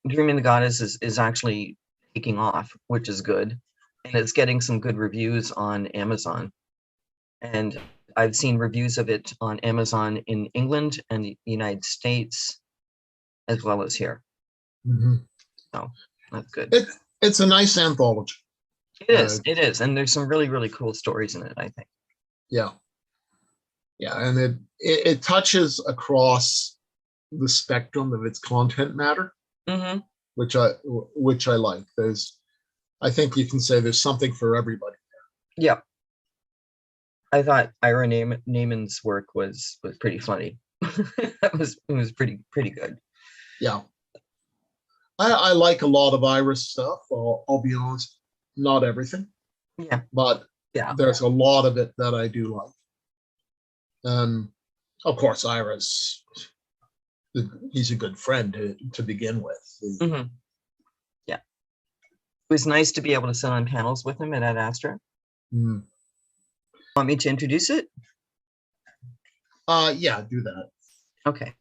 Dreaming the Goddess is actually taking off, which is good. And it's getting some good reviews on Amazon. And I've seen reviews of it on Amazon in England and the United States, as well as here. Mm-hmm. So that's good. It's a nice anthology. It is. And there's some really, really cool stories in it, I think. Yeah. Yeah. And it touches across the spectrum of its content matter, Mm-hmm. which I like. I think you can say there's something for everybody. Yeah. I thought Ira Neiman's work was pretty funny. It was pretty good. Yeah. I like a lot of Ira's stuff. I'll be honest, not everything. Yeah. But Yeah. there's a lot of it that I do like. And of course, he's a good friend to begin with. Mm-hmm. Yeah. It was nice to be able to sit on panels with him at Ad Astra. Mm. Want me to introduce it? Yeah, do that. Okay.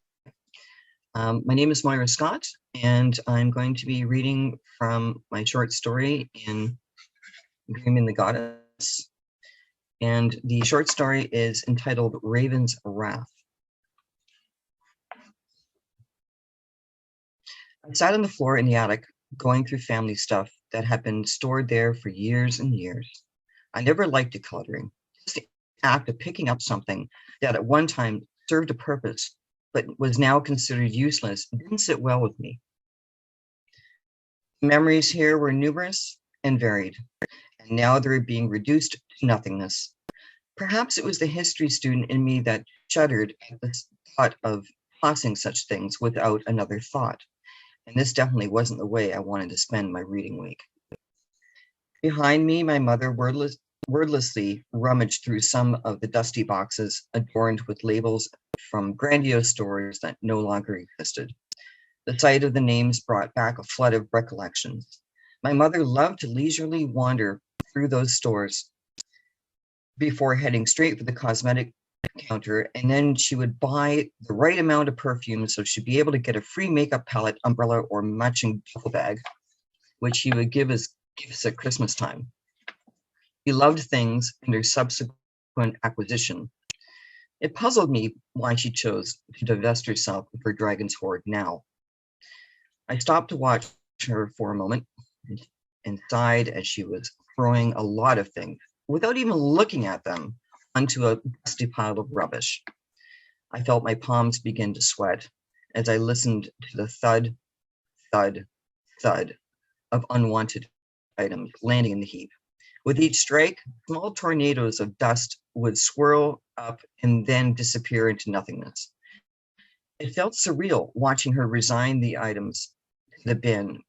My name is Moira Scott, and I'm going to be reading from my short story in Dreaming the Goddess. And the short story is entitled Raven's Wrath. I sat on the floor in the attic, going through family stuff that had been stored there for years and years. I never liked decluttering. Just the act of picking up something that at one time served a purpose, but was now considered useless, didn't sit well with me. Memories here were numerous and varied, and now they were being reduced to nothingness. Perhaps it was the history student in me that shuddered at the thought of tossing such things without another thought, and this definitely wasn't the way I wanted to spend my reading week. Behind me, my mother wordlessly rummaged through some of the dusty boxes adorned with labels from grandiose stores that no longer existed. The sight of the names brought back a flood of recollections. My mother loved to leisurely wander through those stores before heading straight for the cosmetic counter, and then she would buy the right amount of perfume so she'd be able to get a free makeup palette, umbrella, or matching duffel bag, which she would give as gifts at Christmas time. She loved things and her subsequent acquisition. It puzzled me why she chose to divest herself of her dragon's hoard now. I stopped to watch her for a moment and sighed as she was throwing a lot of things, without even looking at them, onto a dusty pile of rubbish. I felt my palms begin to sweat as I listened to the thud, thud, thud of unwanted items landing in the heap. With each strike, small tornadoes of dust would swirl up and then disappear into nothingness. It felt surreal watching her resign the items to the bin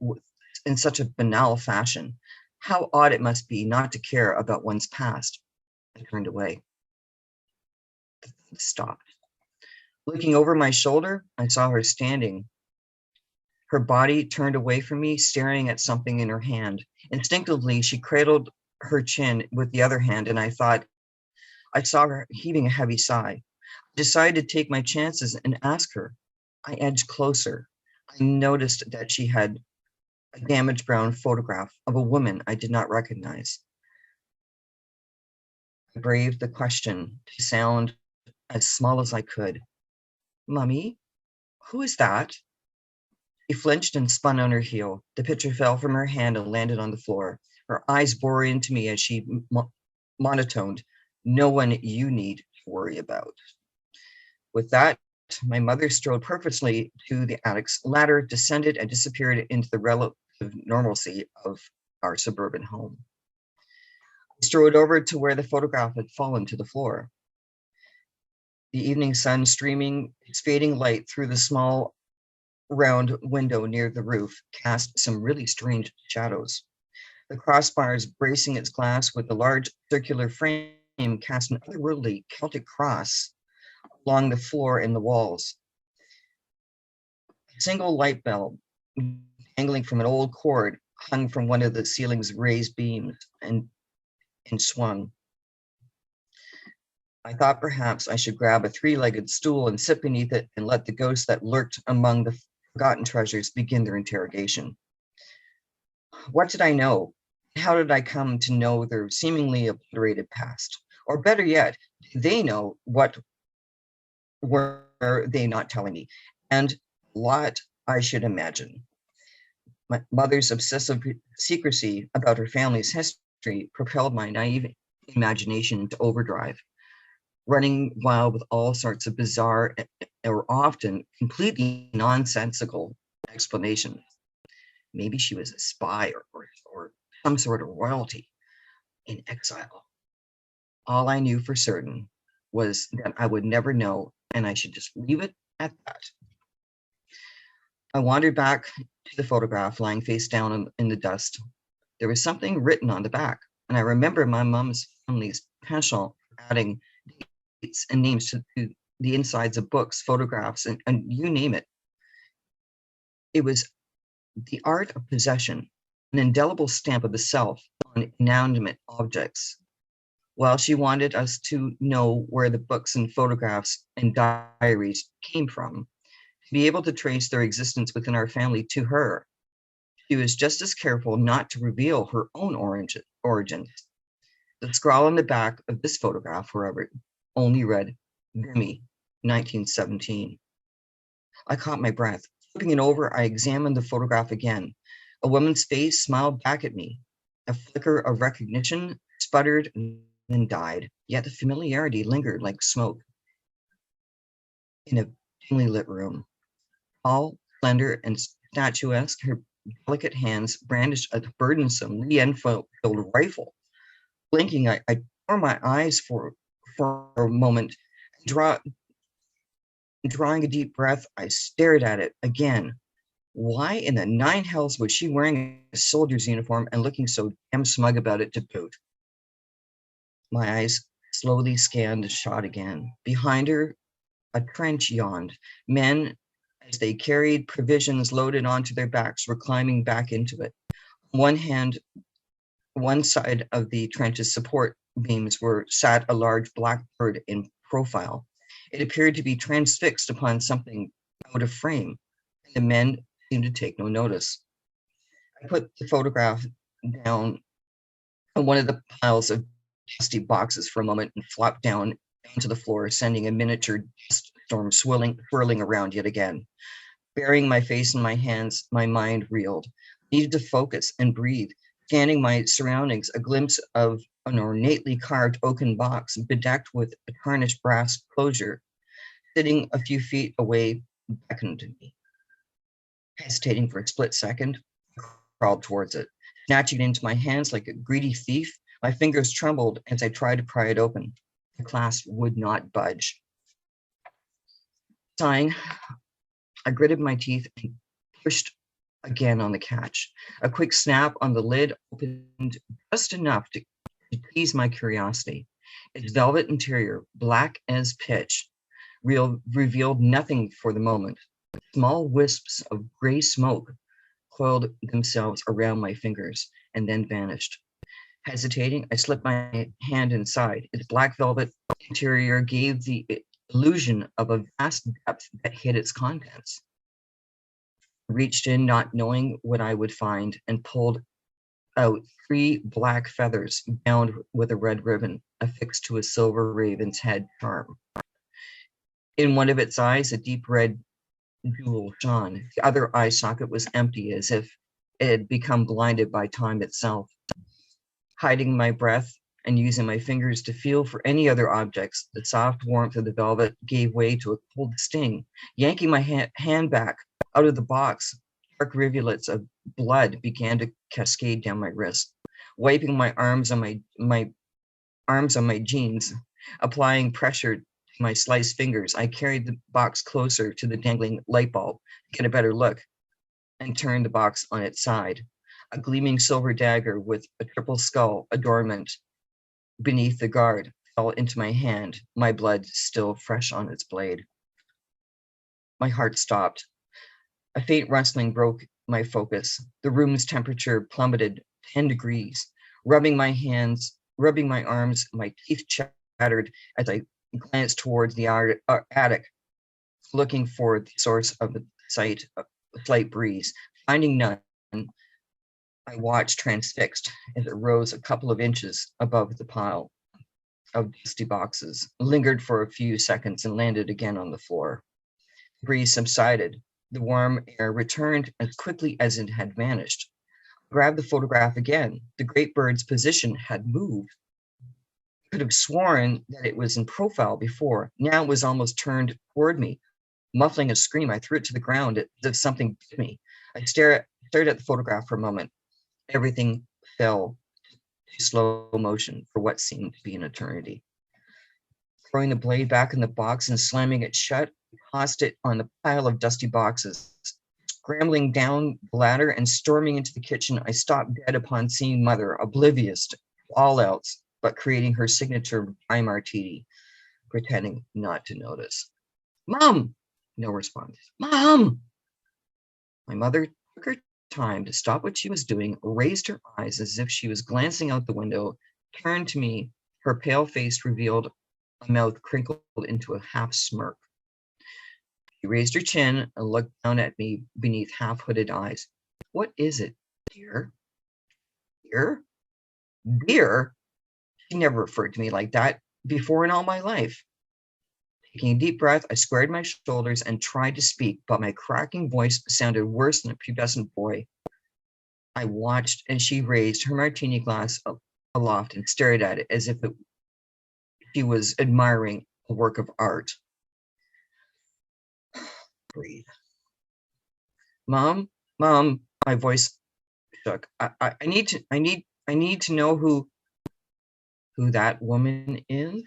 in such a banal fashion. How odd it must be not to care about one's past. I turned away. Stopped. Looking over my shoulder, I saw her standing. Her body turned away from me, staring at something in her hand. Instinctively, she cradled her chin with the other hand, and I thought I saw her heaving a heavy sigh. I decided to take my chances and ask her. I edged closer. I noticed that she had a damaged brown photograph of a woman I did not recognize. I braved the question to sound as small as I could. Mummy, who is that? She flinched and spun on her heel. The picture fell from her hand and landed on the floor. Her eyes bore into me as she monotoned, "No one you need to worry about." With that, my mother strode purposely to the attic's ladder, descended, and disappeared into the relative normalcy of our suburban home. I strode over to where the photograph had fallen to the floor. The evening sun streaming its fading light through the small round window near the roof cast some really strange shadows. The crossbars bracing its glass with the large circular frame cast an otherworldly Celtic cross along the floor and the walls. A single light bulb, dangling from an old cord, hung from one of the ceiling's raised beams and swung. I thought perhaps I should grab a three-legged stool and sit beneath it and let the ghost that lurked among the forgotten treasures begin their interrogation. What did I know? How did I come to know their seemingly obliterated past? Or better yet, did they know what were they not telling me? And a lot I should imagine. My mother's obsessive secrecy about her family's history propelled my naive imagination into overdrive, running wild with all sorts of bizarre or often completely nonsensical explanations. Maybe she was a spy or some sort of royalty in exile. All I knew for certain was that I would never know, and I should just leave it at that. I wandered back to the photograph lying face down in the dust. There was something written on the back, and I remember my mom's family's penchant adding dates and names to the insides of books, photographs, and you name it. It was the art of possession, an indelible stamp of the self on inanimate objects. While she wanted us to know where the books and photographs and diaries came from, to be able to trace their existence within our family to her, she was just as careful not to reveal her own origins. The scrawl on the back of this photograph, however, only read, Grimmy, 1917. I caught my breath. Flipping it over, I examined the photograph again. A woman's face smiled back at me. A flicker of recognition sputtered and then died, yet the familiarity lingered like smoke. In a dimly lit room, tall, slender, and statuesque, her delicate hands brandished a burdensome Lee-Enfield rifle. Blinking, I tore my eyes for a moment. Drawing a deep breath, I stared at it again. Why in the nine hells was she wearing a soldier's uniform and looking so damn smug about it to boot? My eyes slowly scanned the shot again. Behind her, a trench yawned. Men, as they carried provisions loaded onto their backs, were climbing back into it. One side of the trench's support beams sat a large black bird in profile. It appeared to be transfixed upon something out of frame. The men seemed to take no notice. I put the photograph down on one of the piles of dusty boxes for a moment and flopped down to the floor, sending a miniature dust storm swirling around yet again. Burying my face in my hands, my mind reeled. I needed to focus and breathe. Scanning my surroundings, a glimpse of an ornately carved oaken box bedecked with a tarnished brass closure, sitting a few feet away, beckoned to me. Hesitating for a split second, I crawled towards it. Snatching it into my hands like a greedy thief, my fingers trembled as I tried to pry it open. The clasp would not budge. Sighing, I gritted my teeth and pushed again on the catch. A quick snap on the lid opened just enough to tease my curiosity. Its velvet interior, black as pitch, revealed nothing for the moment. Small wisps of gray smoke coiled themselves around my fingers and then vanished. Hesitating, I slipped my hand inside. Its black velvet interior gave the illusion of a vast depth that hid its contents. I reached in, not knowing what I would find, and pulled out 3 black feathers bound with a red ribbon affixed to a silver raven's head charm. In one of its eyes, a deep red jewel shone. The other eye socket was empty, as if it had become blinded by time itself. Hiding my breath and using my fingers to feel for any other objects, the soft warmth of the velvet gave way to a cold sting. Yanking my hand back out of the box, dark rivulets of blood began to cascade down my wrist. Wiping my arms on my jeans, applying pressure to my sliced fingers, I carried the box closer to the dangling light bulb to get a better look and turned the box on its side. A gleaming silver dagger with a triple skull adornment beneath the guard fell into my hand, my blood still fresh on its blade. My heart stopped. A faint rustling broke my focus. The room's temperature plummeted 10 degrees. Rubbing my arms, my teeth chattered as I glanced towards the attic, looking for the source of the sight a slight breeze. Finding none, I watched transfixed as it rose a couple of inches above the pile of dusty boxes, lingered for a few seconds, and landed again on the floor. The breeze subsided. The warm air returned as quickly as it had vanished. I grabbed the photograph again. The great bird's position had moved. I could have sworn that it was in profile before. Now it was almost turned toward me. Muffling a scream, I threw it to the ground as if something bit me. I stared at the photograph for a moment. Everything fell to slow motion for what seemed to be an eternity. Throwing the blade back in the box and slamming it shut, I tossed it on the pile of dusty boxes. Scrambling down the ladder and storming into the kitchen, I stopped dead upon seeing Mother, oblivious to all else but creating her signature dry martini, pretending not to notice. Mom! No response. Mom! My mother took her time to stop what she was doing, raised her eyes as if she was glancing out the window, turned to me. Her pale face revealed a mouth crinkled into a half smirk. She raised her chin and looked down at me beneath half-hooded eyes. What is it, dear? Dear? Dear? She never referred to me like that before in all my life. Taking a deep breath, I squared my shoulders and tried to speak, but my cracking voice sounded worse than a pubescent boy. I watched as she raised her martini glass aloft and stared at it as if she was admiring a work of art. Breathe. Mom, my voice shook. I need to know who that woman is.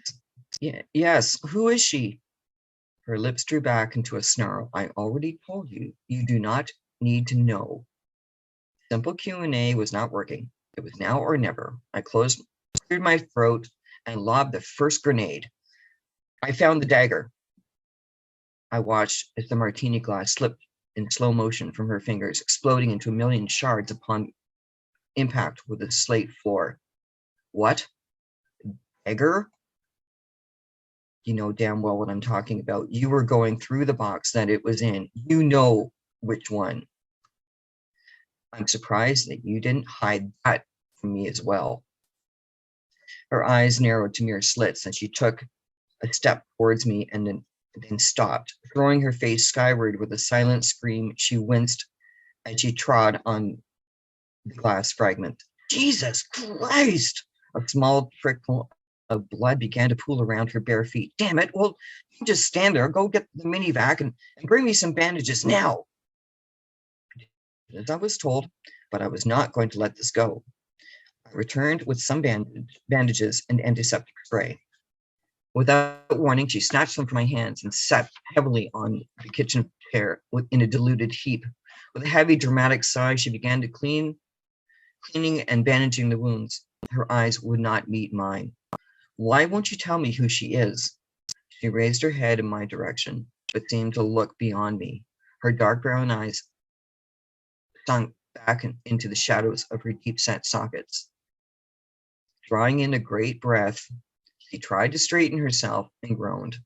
Yes, who is she? Her lips drew back into a snarl. I already told you, you do not need to know. Simple Q&A was not working. It was now or never. I cleared my throat and lobbed the first grenade. I found the dagger. I watched as the martini glass slipped in slow motion from her fingers, exploding into a million shards upon impact with the slate floor. What? Dagger? You know damn well what I'm talking about. You were going through the box that it was in. You know which one. I'm surprised that you didn't hide that from me as well. Her eyes narrowed to mere slits, and she took a step towards me and then stopped. Throwing her face skyward with a silent scream, she winced as she trod on the glass fragment. Jesus Christ! A small trickle of blood began to pool around her bare feet. Damn it! Well, you just stand there. Go get the minivac and bring me some bandages now. As I was told, but I was not going to let this go. I returned with some bandages and antiseptic spray. Without warning, she snatched them from my hands and sat heavily on the kitchen chair in a diluted heap. With a heavy, dramatic sigh, she began to cleaning and bandaging the wounds. Her eyes would not meet mine. Why won't you tell me who she is? She raised her head in my direction, but seemed to look beyond me. Her dark brown eyes sunk back into the shadows of her deep-set sockets. Drawing in a great breath, she tried to straighten herself and groaned.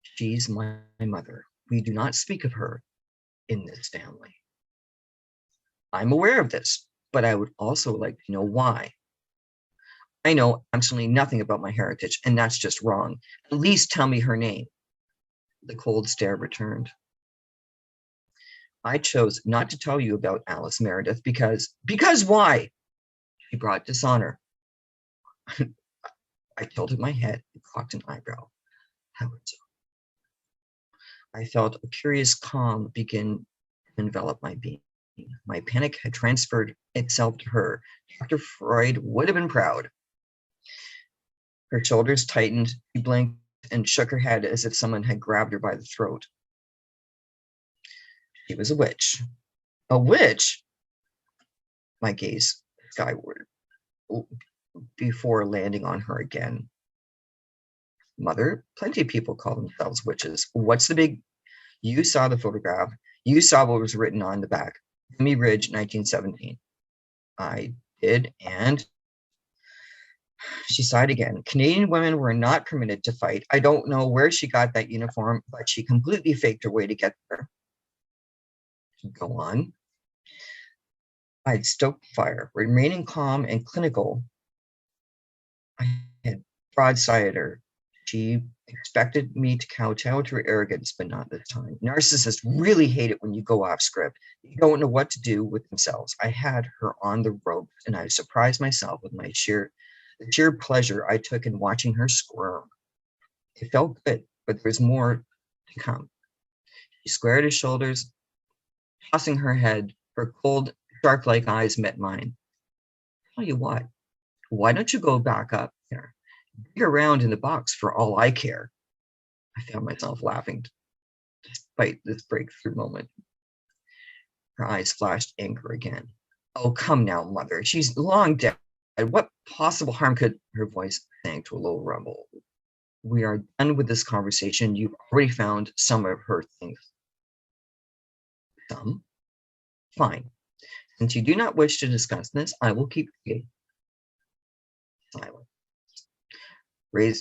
She's my mother. We do not speak of her in this family. I'm aware of this, but I would also like to know why. I know absolutely nothing about my heritage, and that's just wrong. At least tell me her name. The cold stare returned. I chose not to tell you about Alice Meredith because why? She brought dishonor. I tilted my head and cocked an eyebrow. How so? I felt a curious calm begin to envelop my being. My panic had transferred itself to her. Dr. Freud would have been proud. Her shoulders tightened. She blinked and shook her head as if someone had grabbed her by the throat. She was a witch. A witch? My gaze skyward before landing on her again. Mother, plenty of people call themselves witches. What's the big? You saw the photograph. You saw what was written on the back. Jimmy Ridge, 1917. I did, and She sighed again. Canadian women were not permitted to fight. I don't know where she got that uniform, but she completely faked her way to get there. Go on. I'd stoked the fire, remaining calm and clinical. I had broadsided her. She expected me to kowtow to her arrogance, but not this time. Narcissists really hate it when you go off script. You don't know what to do with themselves. I had her on the ropes, and I surprised myself with the sheer pleasure I took in watching her squirm. It felt good, but there was more to come. She squared her shoulders, tossing her head. Her cold, shark-like eyes met mine. Tell you what, why don't you go back up there? Dig around in the box for all I care. I found myself laughing despite this breakthrough moment. Her eyes flashed anger again. Oh, come now, mother. She's long dead. What possible harm could her voice sank to a low rumble? We are done with this conversation. You've already found some of her things. Some? Fine. Since you do not wish to discuss this, I will keep silent.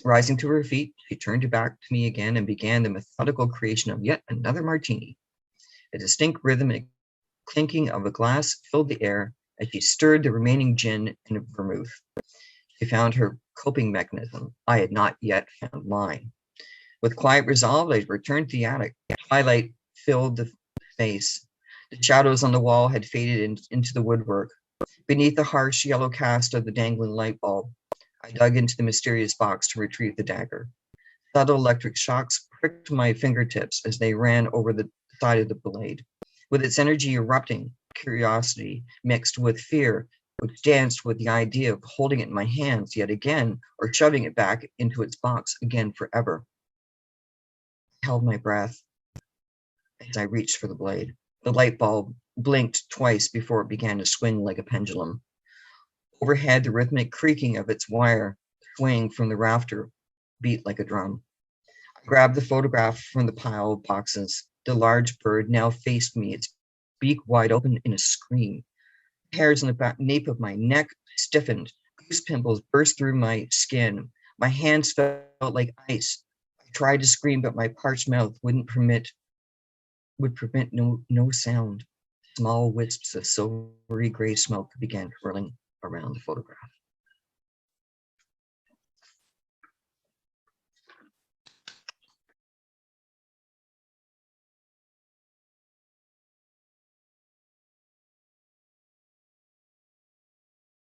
Rising to her feet, she turned back to me again and began the methodical creation of yet another martini. A distinct rhythmic clinking of a glass filled the air as she stirred the remaining gin and vermouth. She found her coping mechanism. I had not yet found mine. With quiet resolve, I returned to the attic. Twilight filled the face. The shadows on the wall had faded into the woodwork. Beneath the harsh yellow cast of the dangling light bulb, I dug into the mysterious box to retrieve the dagger. Subtle electric shocks pricked my fingertips as they ran over the side of the blade. With its energy erupting, curiosity mixed with fear, which danced with the idea of holding it in my hands yet again or shoving it back into its box again forever. I held my breath as I reached for the blade. The light bulb blinked twice before it began to swing like a pendulum. Overhead, the rhythmic creaking of its wire swaying from the rafter beat like a drum. I grabbed the photograph from the pile of boxes. The large bird now faced me, its beak wide open in a scream. Hairs on the nape of my neck stiffened. Goose pimples burst through my skin. My hands felt like ice. I tried to scream, but my parched mouth would permit no sound. Small wisps of silvery gray smoke began curling around the photograph.